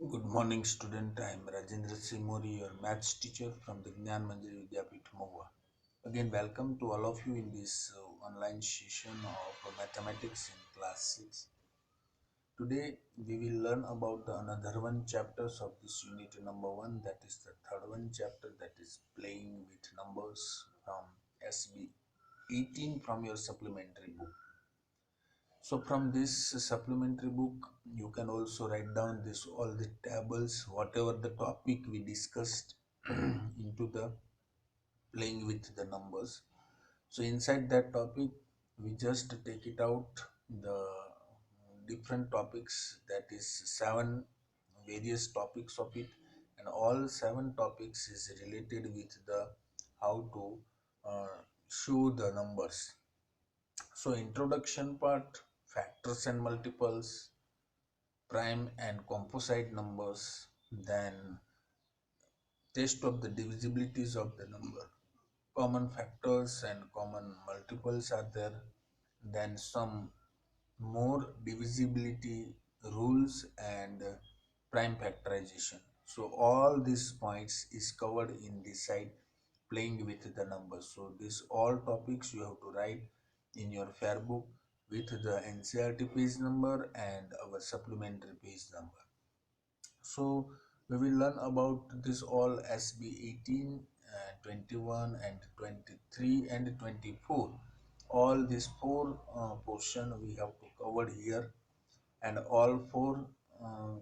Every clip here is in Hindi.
Good morning, student. I am Rajendra Singh Mori, your maths teacher from the Gyan Manjari Vidyapit Mahua. Again, welcome to all of you in this online session of mathematics in class 6. Today, we will learn about the another one chapters of this unit number 1, that is the third one chapter, that is playing with numbers from SB 18 from your supplementary book. So from this supplementary book, you can also write down this all the tables, whatever the topic we discussed into the playing with the numbers. So inside that topic, we just take it out the different topics, that is seven various topics of it, and all seven topics is related with the how to show the numbers. So introduction part, factors and multiples, prime and composite numbers, then test of the divisibilities of the number, common factors and common multiples are there, then some more divisibility rules and prime factorization. So all these points is covered in this side, playing with the numbers. So these all topics you have to write in your fair book with the NCERT page number and our supplementary page number. So we will learn about this all SB 18, 21 and 23 and 24. All these four portion we have to cover here, and all four uh,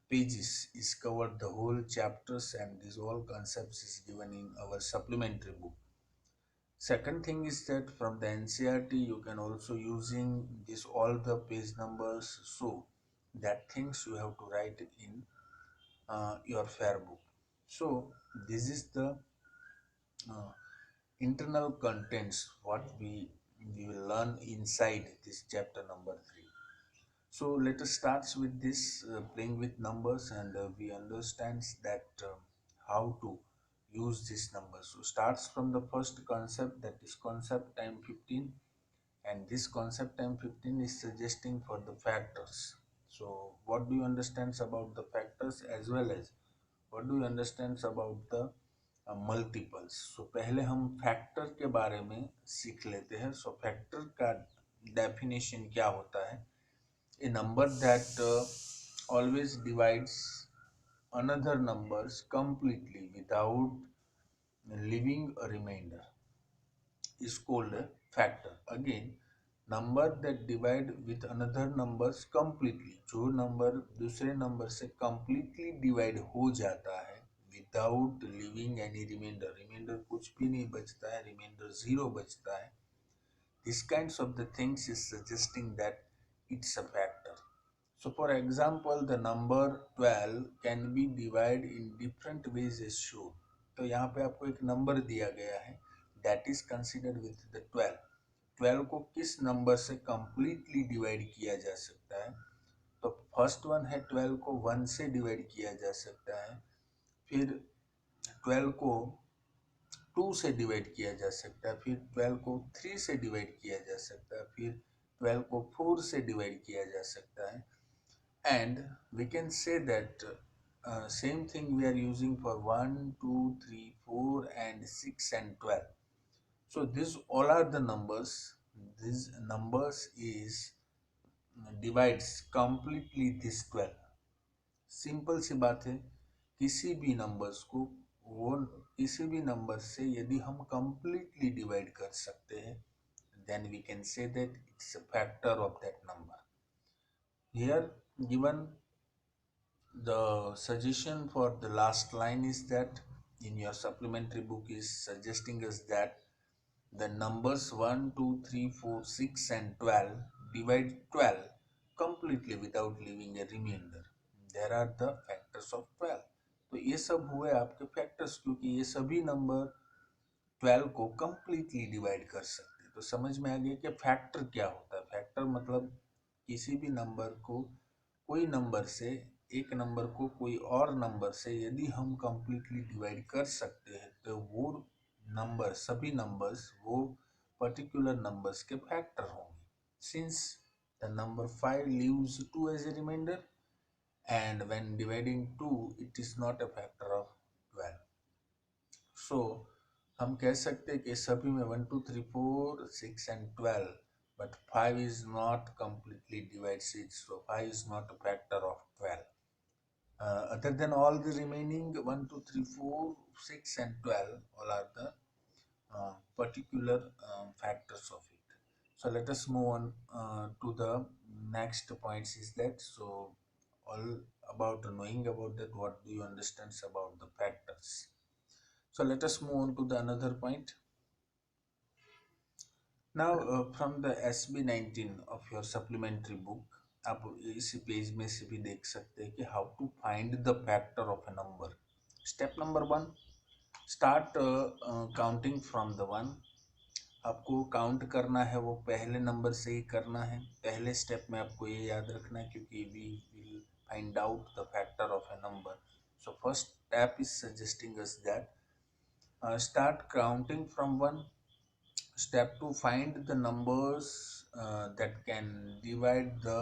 pages is covered the whole chapters, and these all concepts is given in our supplementary book. Second thing is that from the NCERT you can also using this all the page numbers, so that things you have to write in your fair book. So this is the uh, internal contents what we will learn inside this chapter number 3. So let us start with this playing with numbers, and we understand that how to use this number. So starts from the first concept, that is concept time 15, and this concept time 15 is suggesting for the factors. So what do you understand about the factors, as well as what do you understand about the multiples. So पहले हम फैक्टर के बारे में सीख लेते हैं. सो फैक्टर का डेफिनेशन क्या होता है? A number that always divides another numbers completely without leaving a remainder is called a factor. Again, number that divide with another numbers completely, जो नंबर दूसरे नंबर से completely divide हो जाता है without leaving any remainder, remainder कुछ भी नहीं बचता है, remainder zero बचता है. This kinds of the things is suggesting that it's a factor. So for example, the number 12 can be divided in different ways as shown. तो यहाँ पे आपको एक नंबर दिया गया है, that is considered with the 12. 12 को किस नंबर से completely डिवाइड किया जा सकता है? तो फर्स्ट वन है 12 को 1 से डिवाइड किया जा सकता है, फिर 12 को 2 से डिवाइड किया जा सकता है, फिर 12 को 3 से डिवाइड किया जा सकता है, फिर 12 को 4 से डिवाइड किया जा सकता है. And we can say that same thing we are using for 1, 2, 3, 4 and 6 and 12. So these all are the numbers. These numbers is divides completely this 12. Simple सी बात है, किसी भी नंबर्स को वो किसी भी नंबर से यदि हम completely डिवाइड कर सकते हैं, then we can say that it's a factor of that number. Here given the suggestion for the last line is that in your supplementary book is suggesting us that the numbers 1, 2, 3, 4, 6 and 12 divide 12 completely without leaving a remainder. There are the factors of 12. तो ये सब हुए आपके फैक्टर्स, क्योंकि ये सभी नंबर 12 को completely डिवाइड कर सकते हैं. तो समझ में आ गया कि फैक्टर क्या होता है. फैक्टर मतलब किसी भी नंबर को, कोई नंबर से, एक नंबर को कोई और नंबर से यदि हम completely डिवाइड कर सकते हैं, तो वो नंबर, सभी नंबर्स वो पर्टिकुलर नंबर्स के फैक्टर होंगे. Since the number 5 leaves 2 as a remainder, and when dividing 2 it is not a factor of 12. So हम कह सकते हैं कि सभी में 1 2 3 4 6 and 12, but 5 is not completely divide 6, so 5 is not a factor of 12. Other than all the remaining 1 2 3 4 6 and 12, all are the particular factors of it. So let us move on to the next points is that, so all about knowing about that, what do you understand about the factors. So let us move on to the another point. Now from the SB19 of your supplementary book, आप इसी पेज में से भी देख सकते हैं कि how to find the factor of a number. Step number 1, start counting from the 1. आपको काउंट करना है वो पहले नंबर से ही करना है. पहले स्टेप में आपको ये याद रखना है क्योंकि we will find out the factor of a number. So first step is suggesting us that start counting from 1. Step 2, find the numbers that can divide the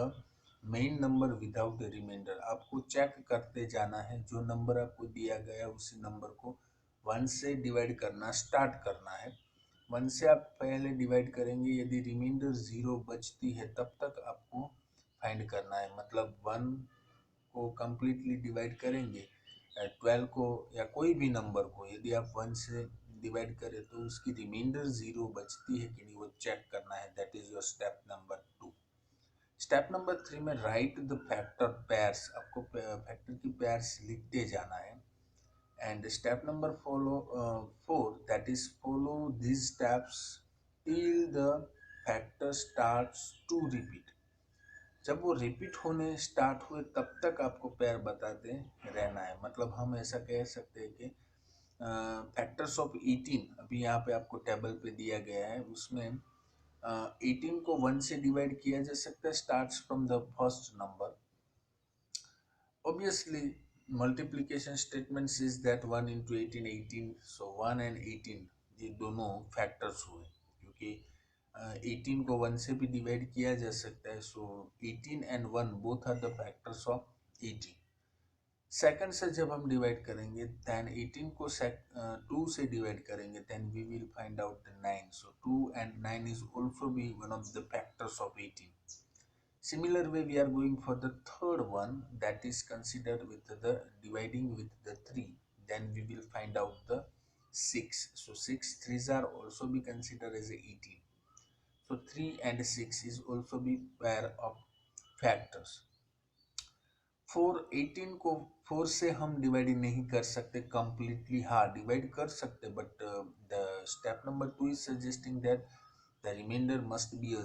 main number without a remainder. आपको चेक करते जाना है, जो नंबर आपको दिया गया उसी नंबर को 1 से डिवाइड करना स्टार्ट करना है. 1 से आप पहले डिवाइड करेंगे, यदि रिमाइंडर 0 बचती है तब तक आपको फाइंड करना है. मतलब 1 को कंप्लीटली डिवाइड करेंगे, 12 को या कोई भी नंबर को यदि आप 1 से डिवाइड करें तो उसकी रिमाइंडर 0 बचती है कि नहीं वो चेक करना है. That is your step number 2. Step number 3 में राइट द फैक्टर पेयर्स. आपको फैक्टर की पेयर्स लिखते जाना है. And step number 4, that is follow these steps till the factor starts to repeat. जब वो रिपीट होने स्टार्ट हुए तब तक आपको पेयर बताते रहना है. मतलब हम ऐसा कह सकते हैं कि फैक्टर्स ऑफ 18 अभी यहाँ पे आपको टेबल पे दिया गया है, उसमें 18 को 1 से डिवाइड किया जा सकता है. Starts from the first number. Obviously multiplication statement is that 1 into 18 18, so 1 and 18 ये दोनों फैक्टर्स हुए क्योंकि 18 को 1 से भी डिवाइड किया जा सकता है. So 18 and 1 both are the factors of 18. Second से जब हम डिवाइड करेंगे देन 18 को 2 से डिवाइड करेंगे then we will find out 9. So 2 and 9 is also be one of the factors of 18. Similar way we are going for the third one, that is considered with the dividing with the 3, then we will find out the 6. So 6 3s are also be considered as 18. So 3 and 6 is also be pair of factors. 4 18 को 4 से हम डिवाइड नहीं कर सकते कंप्लीटली. हाँ डिवाइड कर सकते, but the step number 2 is suggesting that the remainder must be a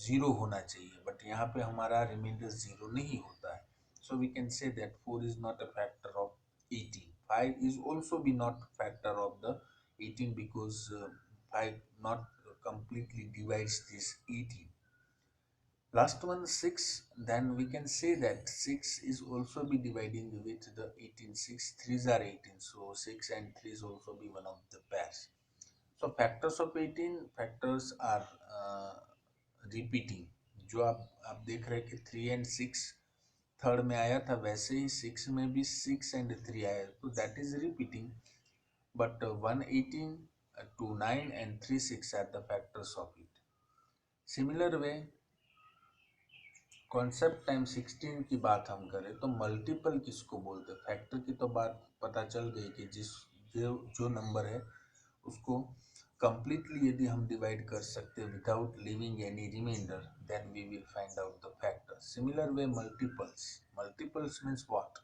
0 होना चाहिए, बट यहाँ पे हमारा रिमाइंडर 0 नहीं होता है. So we can say that 4 is not a factor of 18. 5 is also be not factor of the 18 because 5 not completely divides this 18. Last one 6, then we can say that 6 is also be dividing with the 18. 6 3s are 18, so 6 and 3 is also be one of the pairs. So factors of 18 factors are repeating. जो आप देख रहे हैं कि 3 and 6 थर्ड में आया था, वैसे ही 6 में भी 6 and 3 आया, तो that is repeating. But 1 18 2 9 and 3 6 are the factors of it. Similar way concept time 16 की बात हम करें तो मल्टीपल किसको बोलते हैं. फैक्टर की तो बात पता चल गई कि जो नंबर है उसको कंप्लीटली यदि हम डिवाइड कर सकते हैं without leaving any remainder then we will find out the factor. Similar way multiples means what.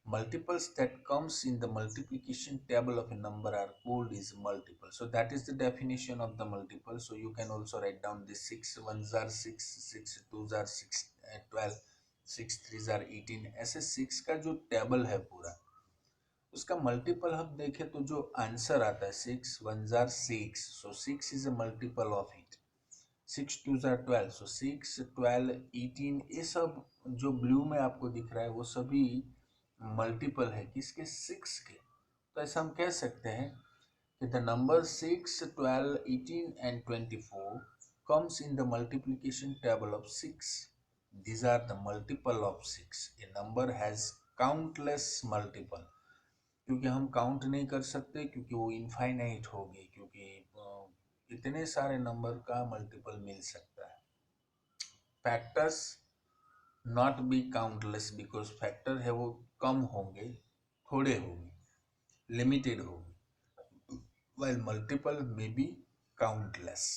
Multiples that comes in the multiplication table of a number are called is multiple. So that is the definition of the multiple. So you can also write down the 6 ones are 6, 6 twos are 6, 12, 6 threes are 18. ऐसे 6 का जो टेबल है पूरा उसका मल्टीपल हम देखें तो जो आंसर आता है 6 ones are 6. So 6 is a multiple of it. 6 twos are 12. So 6, 12, 18 ये सब जो ब्लू में आपको दिख रहा है वो सभी मल्टीपल है किसके 6 के. तो ऐसा हम कह सकते हैं कि the number 6 12 18 and 24 comes in the multiplication table of 6. These are the multiple of 6. A number has countless multiple. क्योंकि हम काउंट नहीं कर सकते, क्योंकि वो इनफाइनाइट होगी, क्योंकि इतने सारे नंबर का मल्टीपल मिल सकता है. Factors not be countless, because factor है वो कम होंगे, थोड़े होंगे, लिमिटेड होंगे, while मल्टीपल में बी काउंटलेस.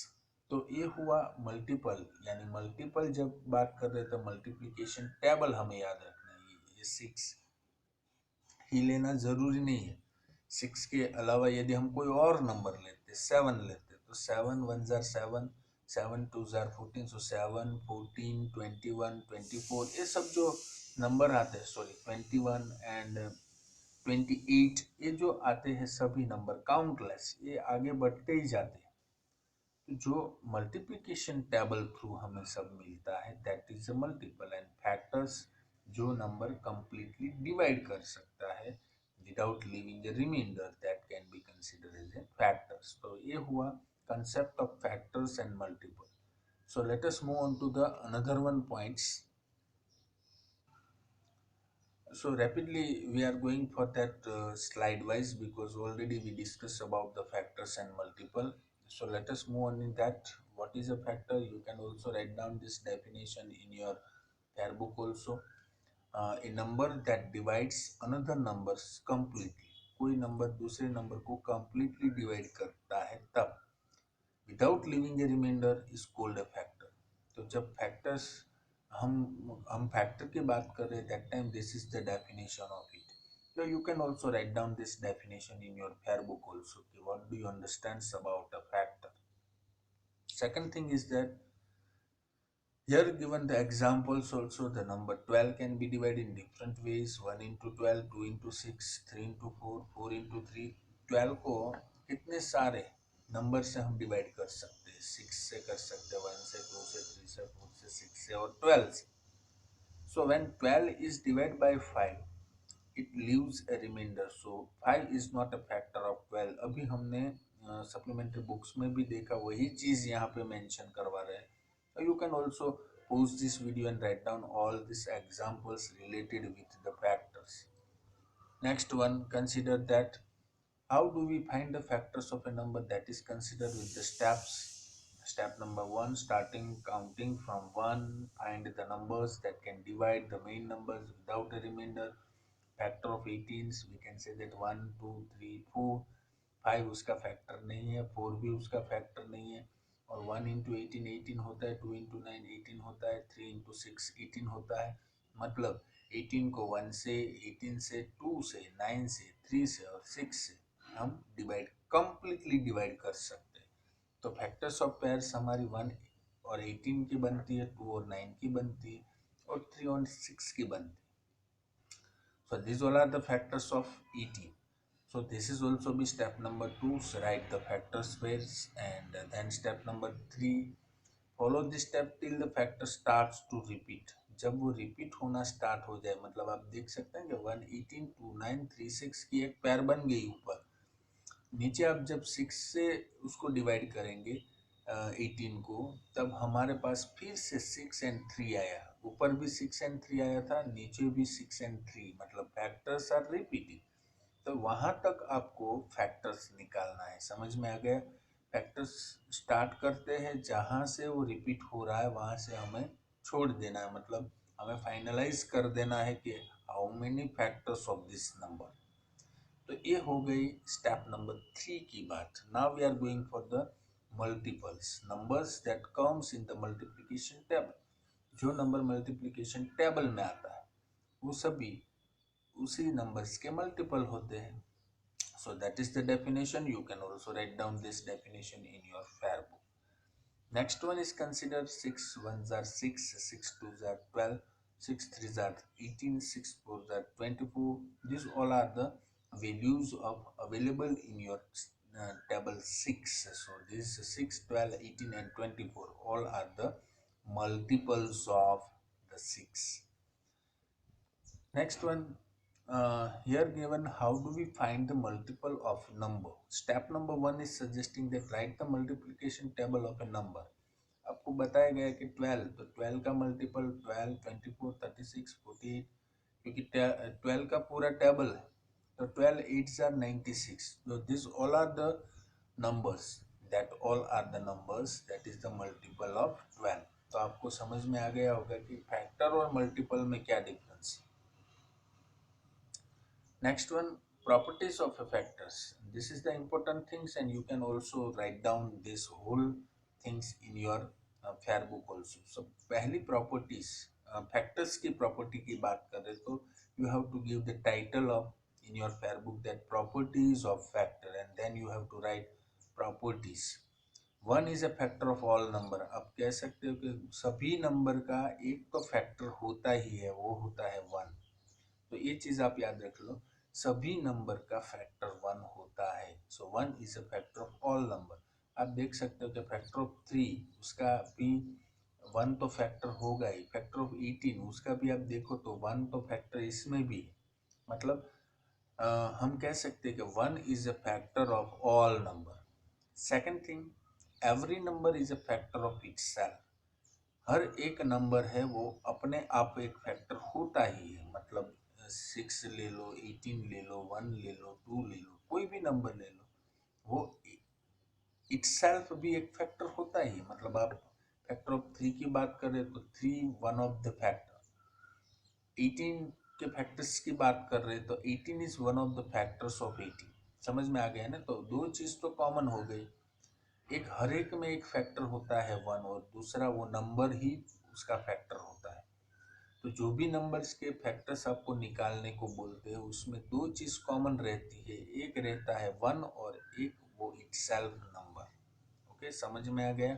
तो ये हुआ मल्टीपल. यानी मल्टीपल जब बात कर रहे थे, मल्टीप्लिकेशन टेबल हमें याद रखना है. ये 6 ही लेना जरूरी नहीं है. 6 के अलावा यदि हम कोई और नंबर लेते, 7 लेते, तो 7 1 जार 7, 7 2 जार 14, सो 7 14 21 24, ये सब जो नंबर आते हैं, सॉरी 21 एंड 28, ये जो आते हैं सभी नंबर काउंटलेस, ये आगे बढ़ते ही जाते हैं. तो जो मल्टीप्लिकेशन टेबल थ्रू हमें सब मिलता है, that is a multiple. And factors जो नंबर कंप्लीटली डिवाइड कर सकता है without leaving the remainder, that can be considered as a factors. तो ये हुआ concept of factors and multiple. So let us move on to the another one points. So rapidly we are going for that slide wise, because already we discussed about the factors and multiple. So let us move on in that. What is a factor? You can also write down this definition in your fair book also. A number that divides another numbers completely. कोई नंबर दूसरे नंबर को completely डिवाइड करता है तब, without leaving a remainder is called a factor. तो जब फैक्टर्स हम फैक्टर की बात कर रहे हैं, that time this is the definition of it. So you can also write down this definition in your fair book also. What do you understand about a factor? Second thing is that here given the examples also, the number 12 can be divided in different ways. 1 into 12, 2 into 6, 3 into 4, 4 into 3. 12 को कितने सारे नंबर से हम डिवाइड कर सकते हैं? 6 से कर सकते हैं, 1 से, 2 से, 3 से, 4 से, 6 से और 12 से. So when 12 is divided by 5, it leaves a remainder. So 5 is not a factor of 12. अभी हमने सप्लीमेंट्री बुक्स में भी देखा, वही चीज यहाँ पे मेंशन करवा रहे हैं. You can also pause this video and write down all these examples related with the factors. Next one, consider that how do we find the factors of a number, that is considered with the steps. Step number 1, starting counting from 1, find the numbers that can divide the main numbers without a remainder. Factor of 18, we can say that 1 2 3 4. 5 उसका फैक्टर नहीं है, 4 भी उसका फैक्टर नहीं है. और 1 इंटू 18 18 होता है, 2 इंटू 9 18 होता है, 3 इंटू 6 18 होता है. मतलब 18 को 1 से, 18 से, 2 से, 9 से, 3 से और 6 से हम डिवाइड, कंप्लीटली डिवाइड कर सकते हैं. तो फैक्टर्स ऑफ पेयर्स हमारी 1 और 18 की बनती है, 2 और 9 की बनती है, और 3 और 6 की बनती है. So these all are the factors of 18. So this is also be step number 2. So write the factors pairs, and then step number 3. Follow this step till the factor starts to repeat. जब वो रिपीट होना स्टार्ट हो जाए, मतलब आप देख सकते हैं कि 1 18 2 9 3 6 की एक पैर बन गई ऊपर. नीचे आप जब 6 से उसको डिवाइड करेंगे 18 को, तब हमारे पास फिर से 6 एंड 3 आया. ऊपर भी 6 एंड 3 आया था, नीचे भी 6 एंड 3, मतलब फैक्टर्स आर रिपीटिंग. तो वहां तक आपको फैक्टर्स निकालना है. समझ में आ गया? फैक्टर्स स्टार्ट करते हैं जहां से वो रिपीट हो रहा है, वहां से हमें छोड़ देना है. मतलब हमें फाइनलाइज कर देना है कि how many factors of this number. तो ये हो गई स्टेप नंबर 3 की बात. Now we are going for the multiples, numbers that comes in the multiplication table. जो नंबर मल्टीप्लिकेशन टेबल में आता है वो सभी उसी नंबर्स के मल्टीपल होते हैं. So that is the definition. You can also write down this definition in your fair book. Next one is consider 6 1s are 6, 6 2s are 12, 6 3s are 18, 6 4s are 24. These all are the values of available in your table 6. So this is 6, 12, 18 and 24. All are the multiples of the 6. Next one, here given how do we find the multiple of number. Step number 1 is suggesting that write the multiplication table of a number. आपको बताया गया है कि 12, तो 12 का मल्टीपल 12, 24, 36, 48, क्योंकि 12 का पूरा टेबल है, तो 12 8s are 96. So these all are the numbers, that all are the numbers that is the multiple of 12. तो आपको समझ में आ गया होगा कि फैक्टर और मल्टीपल में क्या डिफरेंस है। Next one, properties of a factors. This is the important things, and you can also write down this whole things in your fair book also. So पहली properties, factors की property की बात करें तो you have to give the title of in your fair book that properties of factor, and then you have to write properties. One is a factor of all number. आप कह सकते हो कि सभी नंबर का एक तो फैक्टर होता ही है, वो होता है वन। तो ये चीज आप याद रख लो, सभी नंबर का फैक्टर वन होता है। So one is a factor of all number. आप देख सकते हो कि फैक्टर ऑफ 3 उसका भी वन तो फैक्टर होगा ही। फैक्टर ऑफ 18 उसका भी आप देखो तो वन तो फैक्टर इसमें भी है। मतलब हम कह सकते हैं कि one is a factor of all number. Second thing, every number is a factor of itself. हर एक नंबर है वो अपने आप एक फैक्टर होता ही है। मतलब 6 ले लो, 18 ले लो, 1 ले लो, 2 ले लो, कोई भी नंबर ले लो, वो इटसेल्फ भी एक फैक्टर होता ही। मतलब आप फैक्टर ऑफ 3 की बात करें तो 3 वन ऑफ द फैक्टर। 18 के फैक्टर्स की बात कर रहे हैं तो 18 is one of the factors of 18। समझ में आ गया ना। तो दो चीज तो कॉमन हो गई, एक हर एक में एक फैक्टर होता है वन, और दूसरा वो नंबर ही उसका फैक्टर होता है। तो जो भी नंबर्स के फैक्टर्स आपको निकालने को बोलते हैं उसमें दो चीज कॉमन रहती है, एक रहता है वन और एक वो इटसेल्फ नंबर। ओके, समझ में आ गया।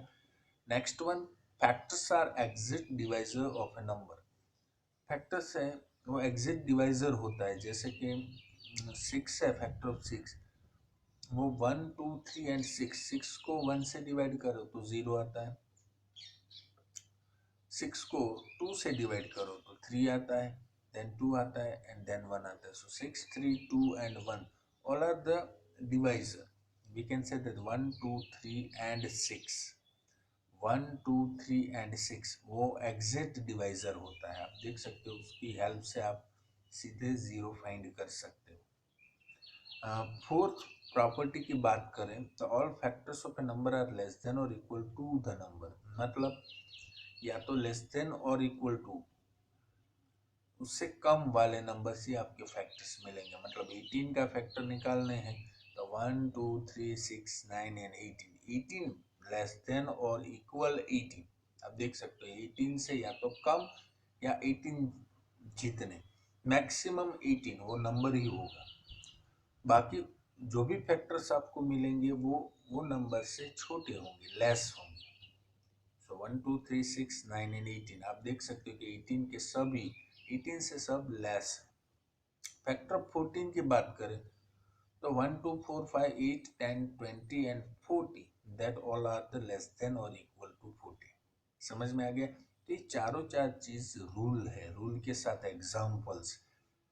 Next one, factors are exact divisor of a number. Factors है वो एग्जिट डिवाइजर होता है। जैसे कि 6 है, फैक्टर ऑफ 6, वो 1 2 3 एंड 6 को 1 से डिवाइड करो तो 0 आता है, 6 को 2 से डिवाइड करो तो 3 आता है, देन 2 आता है एंड देन 1 आता है। So 6 3 2 and 1 all are the divisor. We can say that 1 2 3 and 6, 1 2 3 and 6 वो एग्जैक्ट डिवाइजर होता है। आप देख सकते हो, उसकी हेल्प से आप सीधे 0 फाइंड कर सकते हो। फोर्थ प्रॉपर्टी की बात करें तो all factors of a number are less than और इक्वल टू द नंबर। मतलब या तो लेस देन और इक्वल टू, उससे कम वाले नंबर से आपके फैक्टर्स मिलेंगे। मतलब 18 का फैक्टर निकालने हैं तो 1 2 3 6 9 एंड 18, 18 लेस देन और इक्वल 18। आप देख सकते हो 18 से या तो कम या 18 जितने, मैक्सिमम 18 वो नंबर ही होगा। बाकी जो भी फैक्टर्स आपको मिलेंगे वो नंबर से छोटे होंगे, लेस होंगे। सो 1 2 3 6 9 एंड 18 आप देख सकते हो कि 18 के सभी 18 से सब लेस है। फैक्टर ऑफ 14 की बात करें तो 1 2 4 5 8 10 20 and 40 that all are the less than और इक्वल टू 40। समझ में आ गया। तो ये चारों चार चीज रूल है, रूल के साथ एग्जाम्पल्स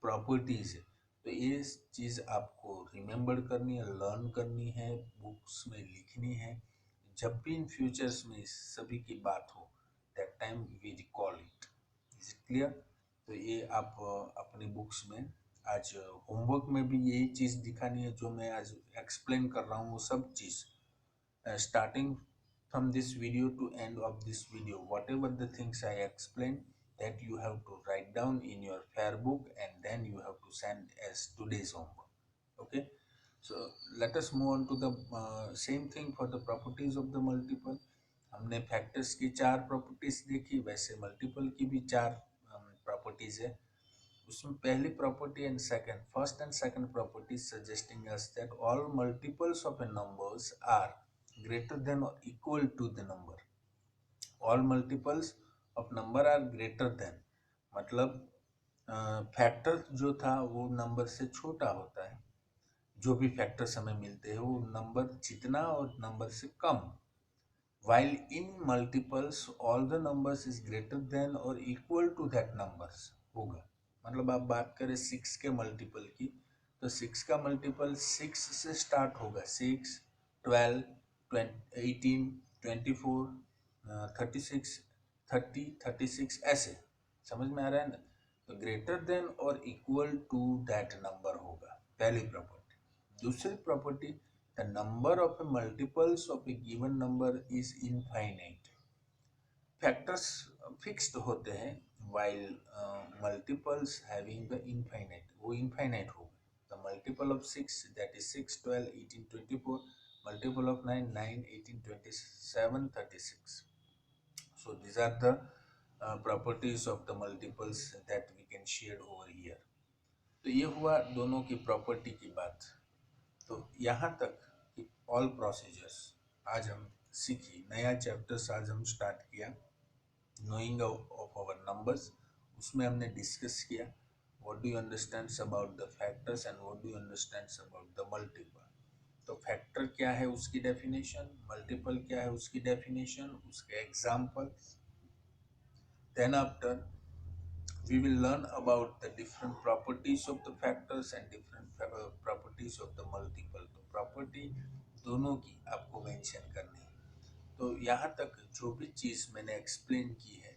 प्रॉपर्टीज है। तो ये चीज आपको रिमेम्बर करनी है, लर्न करनी है, बुक्स में लिखनी है। जब भी इन फ्यूचर्स में इस सभी की बात हो, that time we recall it. Is it clear. तो ये आप अपनी बुक्स में आज होमवर्क में भी यही चीज दिखानी है जो मैं आज एक्सप्लेन कर रहा हूँ, वो सब चीज starting from this video to end of this video, whatever the things I explained, that you have to write down in your fair book and then you have to send as today's homework. Okay, so let us move on to the same thing for the properties of the multiple. हमने फैक्टर्स की चार प्रॉपर्टीज देखी, वैसे मल्टीपल की भी चार प्रॉपर्टीज है। उसमें पहली property and second, first and second property suggesting us that all multiples of a numbers are greater than or equal to the number. All multiples of number are greater than, मतलब फैक्टर जो था वो नंबर से छोटा होता है। जो भी फैक्टर्स हमें मिलते हैं वो नंबर जितना और नंबर से कम। while in multiples all the numbers is greater than or equal to that numbers होगा। मतलब आप बात करें 6 के मल्टीपल की तो 6 का मल्टीपल 6 से स्टार्ट होगा, 6 12 18 24 36 36 ऐसे समझ में आ रहा है ना। तो ग्रेटर देन और इक्वल टू दैट नंबर होगा पहली प्रॉपर्टी। दूसरी property, the number of A multiples of A given number is infinite. Factors fixed होते हैं while multiples having the infinite, वो infinite होगा। the multiple of 6, that is 6 12 18 24, multiple of 9 9 18 27 36. So these are the properties of the multiples that we can share over here. तो ये हुआ दोनों की प्रॉपर्टी की बात। तो यहाँ तक कि ऑल प्रोसीजर्स आज हम सीखी, नया चैप्टर्स आज हम स्टार्ट किया, knowing of our numbers। उसमें हमने डिस्कस किया what do you understand about the factors and what do you understand about the multiple। तो फैक्टर क्या है उसकी डेफिनेशन, मल्टीपल क्या है उसकी डेफिनेशन, उसके example. Then after we will learn about the different properties of the factors and different properties of the multiple। तो प्रॉपर्टी दोनों की आपको मेंशन करनी है। तो यहाँ तक जो भी चीज़ मैंने एक्सप्लेन की है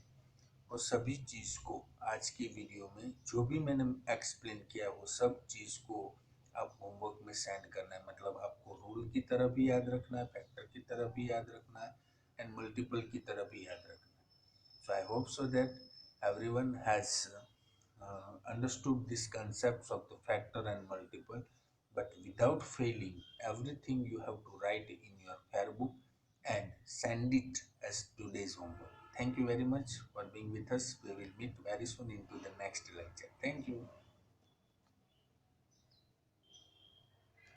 वो सभी चीज़ को आज की वीडियो में जो भी मैंने एक्सप्लेन किया वो सब चीज़ को आप होमवर्क में सेंड करना है। मतलब आपको रूल की तरह भी याद रखना है, फैक्टर की तरह भी याद रखना है एंड मल्टीपल की तरह भी याद रखना है। So I hope so that everyone has understood these concepts of the factor and multiple, but without failing, everything you have to write in your fair book and send it as today's homework. Thank you very much for being with us. We will meet very soon into the next lecture. Thank you.